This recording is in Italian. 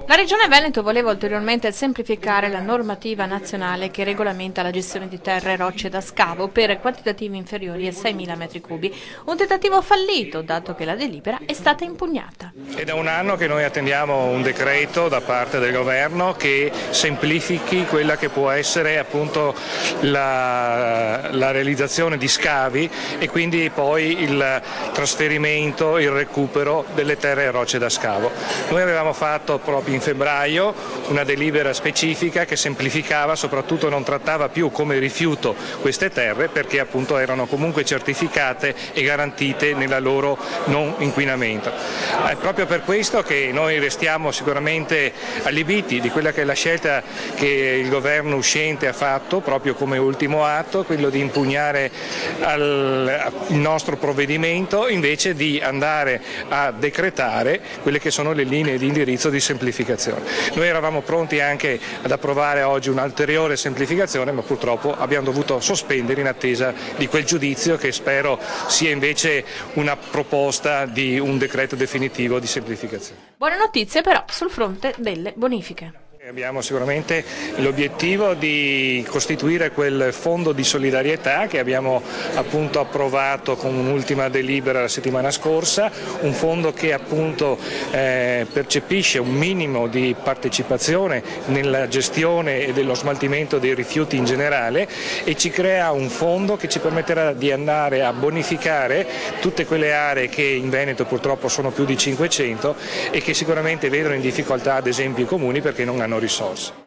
La Regione Veneto voleva ulteriormente semplificare la normativa nazionale che regolamenta la gestione di terre e rocce da scavo per quantitativi inferiori a 6.000 m3. Un tentativo fallito, dato che la delibera è stata impugnata. È da un anno che noi attendiamo un decreto da parte del governo che semplifichi quella che può essere appunto la realizzazione di scavi e quindi poi il trasferimento, il recupero delle terre e rocce da scavo. Noi avevamo fatto proprio in febbraio una delibera specifica che semplificava, soprattutto non trattava più come rifiuto queste terre perché appunto erano comunque certificate e garantite nella loro non inquinamento. È proprio per questo che noi restiamo sicuramente allibiti di quella che è la scelta che il governo uscente ha fatto proprio come ultimo atto, quello di impugnare il nostro provvedimento invece di andare a decretare quelle che sono le linee di indirizzo di semplificazione. Noi eravamo pronti anche ad approvare oggi un'ulteriore semplificazione, ma purtroppo abbiamo dovuto sospendere in attesa di quel giudizio che spero sia invece una proposta di un decreto definitivo di semplificazione. Buone notizie però sul fronte delle bonifiche. Abbiamo sicuramente l'obiettivo di costituire quel fondo di solidarietà che abbiamo appunto approvato con un'ultima delibera la settimana scorsa, un fondo che appunto percepisce un minimo di partecipazione nella gestione e dello smaltimento dei rifiuti in generale e ci crea un fondo che ci permetterà di andare a bonificare tutte quelle aree che in Veneto purtroppo sono più di 500 e che sicuramente vedono in difficoltà ad esempio i comuni perché non hanno risorse.